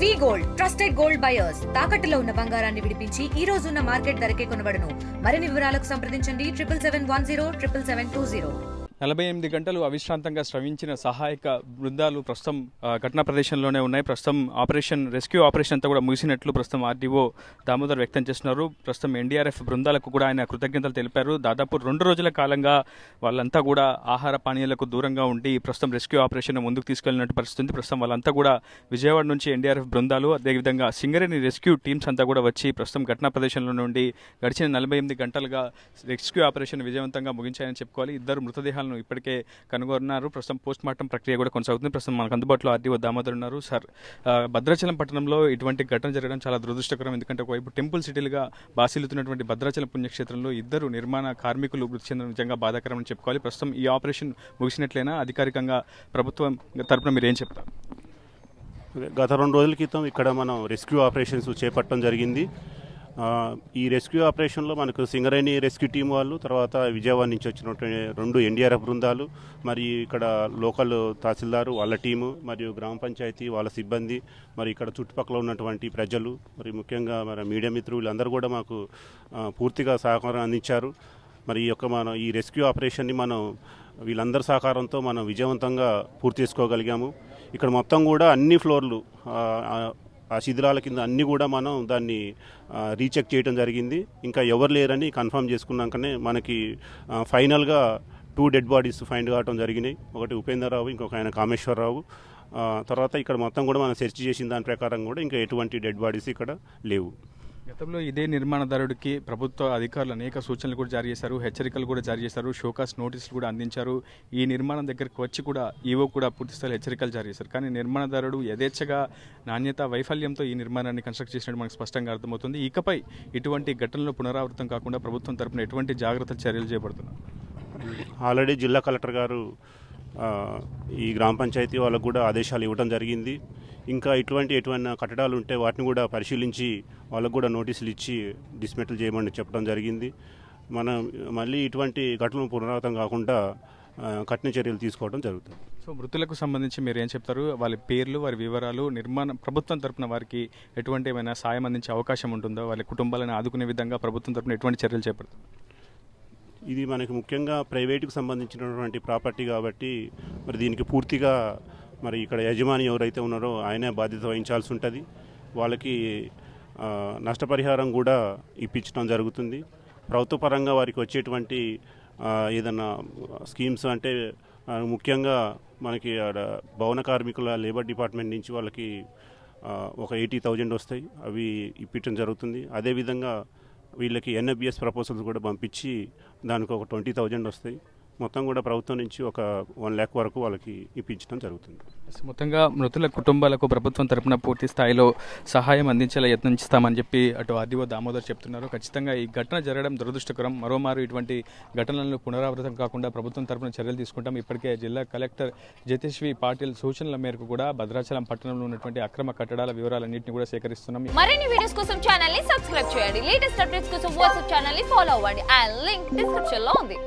వి gold trusted gold buyers తాకట్టులో ఉన్న బంగారాన్ని విడిపించి ఈ రోజు ఉన్న మార్కెట్ ధరకే కొనబడును. మరిన్ని వివరాలకు సంప్రదించండి 77107720. 48 గంటలు అవిశ్రాంతంగా శ్రమించిన సహాయక బృందాలు ప్రస్తుతం ఘటనా ప్రదేశంలోనే ఉన్నాయి. ప్రస్తుతం రెస్క్యూ ఆపరేషన్ అంతా కూడా ముగిసినట్లు ప్రస్తుతం ఆర్డీఓ దామోదర్ వ్యక్తం చేస్తున్నారు. ప్రస్తుతం ఎన్డీఆర్ఎఫ్ బృందాలకు కూడా ఆయన కృతజ్ఞతలు తెలిపారు. దాదాపు 2 రోజుల కాలంగా వాళ్ళంతా కూడా ఆహార పానీయాలకు దూరంగా ఉండి ప్రస్తుతం రెస్క్యూ ఆపరేషన్ ముందుకు తీసుకెళ్లినట్టు పరిస్థితి. ప్రస్తుతం వాళ్ళంతా కూడా విజయవాడ నుంచి ఎన్డీఆర్ఎఫ్ బృందాలు, అదేవిధంగా సింగరేణి రెస్క్యూ టీమ్స్ అంతా కూడా వచ్చి ప్రస్తుతం ఘటనా ప్రదేశంలో నుండి గడిచిన 48 గంటలుగా రెస్క్యూ ఆపరేషన్ విజయవంతంగా ముగించాయని చెప్పుకోవాలి. 2 మృతదేహాలను ఇప్పటికే కనుగొన్నారు. ప్రస్తుతం పోస్ట్ మార్టం ప్రక్రియ కూడా కొనసాగుతుంది. ప్రస్తుతం మనకు అందుబాటులో ఆర్డీఓ దామోదర్ ఉన్నారు. సార్, భద్రాచలం పట్టణంలో ఇటువంటి ఘటన జరగడం చాలా దురదృష్టకరం. ఎందుకంటే ఒకవైపు టెంపుల్ సిటీలుగా బాసిల్లుతున్నటువంటి భద్రాచలం పుణ్యక్షేత్రంలో 2 నిర్మాణ కార్మికులు మృతి చెందడం నిజంగా బాధాకరం అని చెప్పుకోవాలి. ప్రస్తుతం ఈ ఆపరేషన్ ముగిసినట్లయినా అధికారికంగా ప్రభుత్వం తరపున మీరు ఏం చెప్తారు? గత 2 రోజుల క్రితం ఇక్కడ మనం రెస్క్యూ ఆపరేషన్స్ చేపట్టడం జరిగింది. ఈ రెస్క్యూ ఆపరేషన్లో మనకు సింగరేణి రెస్క్యూ టీం వాళ్ళు, తర్వాత విజయవాడ నుంచి వచ్చినటువంటి 2 ఎన్డీఆర్ఎఫ్ బృందాలు, మరి ఇక్కడ లోకల్ తహసీల్దారు వాళ్ళ టీము, మరియు గ్రామ పంచాయతీ వాళ్ళ సిబ్బంది, మరి ఇక్కడ చుట్టుపక్కల ఉన్నటువంటి ప్రజలు, మరి ముఖ్యంగా మన మీడియా మిత్రులు అందరూ కూడా మాకు పూర్తిగా సహకారం అందించారు. మరి మనం ఈ రెస్క్యూ ఆపరేషన్ని మనం వీళ్ళందరి సహకారంతో మనం విజయవంతంగా పూర్తి చేసుకోగలిగాము. ఇక్కడ మొత్తం కూడా అన్ని ఫ్లోర్లు ఆ శిథిలాల కింద అన్నీ కూడా మనం దాన్ని రీచెక్ చేయడం జరిగింది. ఇంకా ఎవరు లేరని కన్ఫర్మ్ చేసుకున్నాకనే మనకి ఫైనల్గా 2 డెడ్ బాడీస్ ఫైండ్ కావడం జరిగినాయి. ఒకటి ఉపేందర్రావు, ఇంకొక ఆయన కామేశ్వరరావు. తర్వాత ఇక్కడ మొత్తం కూడా మనం సెర్చ్ చేసిన దాని ప్రకారం కూడా ఇంకా ఎటువంటి డెడ్ బాడీస్ ఇక్కడ లేవు. గతంలో ఇదే నిర్మాణదారుడికి ప్రభుత్వ అధికారులు అనేక సూచనలు కూడా జారీ చేశారు, హెచ్చరికలు కూడా జారీ చేశారు, షోకాస్ నోటీసులు కూడా అందించారు. ఈ నిర్మాణం దగ్గరికి వచ్చి కూడా ఈవో కూడా పూర్తిస్థాయి హెచ్చరికలు జారీ చేశారు. కానీ నిర్మాణదారుడు యథేచ్ఛగా నాణ్యత వైఫల్యంతో ఈ నిర్మాణాన్ని కన్స్ట్రక్ట్ చేసినట్టు మనకు స్పష్టంగా అర్థమవుతుంది. ఇకపై ఇటువంటి ఘటనలు పునరావృతం కాకుండా ప్రభుత్వం తరపున ఎటువంటి జాగ్రత్తలు చర్యలు చేపడుతున్నారు? ఆల్రెడీ జిల్లా కలెక్టర్ గారు ఈ గ్రామ పంచాయతీ వాళ్ళకు కూడా ఆదేశాలు ఇవ్వడం జరిగింది. ఇంకా ఎటువంటి కట్టడాలు ఉంటే వాటిని కూడా పరిశీలించి వాళ్ళకు కూడా నోటీసులు ఇచ్చి డిస్మెటల్ చేయమని చెప్పడం జరిగింది. మనం మళ్ళీ ఇటువంటి ఘటనలు పునరావృతం కాకుండా కఠిన చర్యలు తీసుకోవడం జరుగుతుంది. సో మృతులకు సంబంధించి మీరు ఏం చెప్తారు? వాళ్ళ పేర్లు, వారి వివరాలు, ప్రభుత్వం తరపున వారికి ఎటువంటి ఏమైనా సాయం అందించే అవకాశం ఉంటుందో, వాళ్ళ కుటుంబాలను ఆదుకునే విధంగా ప్రభుత్వం తరపున ఎటువంటి చర్యలు చేపడుతుంది? ఇది మనకి ముఖ్యంగా ప్రైవేటుకు సంబంధించినటువంటి ప్రాపర్టీ కాబట్టి మరి దీనికి పూర్తిగా మరి ఇక్కడ యజమాని ఎవరైతే ఉన్నారో ఆయనే బాధ్యత వహించాల్సి ఉంటుంది. వాళ్ళకి నష్టపరిహారం కూడా ఇప్పించడం జరుగుతుంది. ప్రభుత్వ పరంగా వారికి వచ్చేటువంటి ఏదన్నా స్కీమ్స్ అంటే ముఖ్యంగా మనకి భవన కార్మికుల లేబర్ డిపార్ట్మెంట్ నుంచి వాళ్ళకి ఒక 80,000 వస్తాయి, అవి ఇప్పించడం జరుగుతుంది. అదేవిధంగా వీళ్ళకి ఎన్ఎఫ్బిఎస్ ప్రపోజల్స్ కూడా పంపించి దానికి ఒక 20,000 వస్తాయి. మొత్తం కూడా ప్రభుత్వం నుంచి ఒక 1 lakh వరకు వాళ్ళకి ఇప్పించడం జరుగుతుంది. మొత్తంగా మృతుల కుటుంబాలకు ప్రభుత్వం తరపున పూర్తి స్థాయిలో సహాయం అందించేలా యత్నిస్తామని చెప్పి అటు ఆర్డీఓ దామోదర్ చెప్తున్నారు. ఖచ్చితంగా ఈ ఘటన జరగడం దురదృష్టకరం. మరోమారు ఇటువంటి ఘటనలను పునరావృతం కాకుండా ప్రభుత్వం తరపున చర్యలు తీసుకుంటాం. ఇప్పటికే జిల్లా కలెక్టర్ జతేశ్వరి పాటిల్ సూచనల మేరకు కూడా భద్రాచలం పట్టణంలో ఉన్నటువంటి అక్రమ కట్టడాల వివరాలన్నింటినీ కూడా సేకరిస్తున్నాం. మరిన్ని వీడియోస్ కోసం ఛానల్ ని సబ్స్క్రైబ్ చేయండి. లేటెస్ట్ అప్డేట్స్ కోసం వాట్సాప్ ఛానల్ ని ఫాలో అవ్వండి. ఆ లింక్ డిస్క్రిప్షన్ లో ఉంది.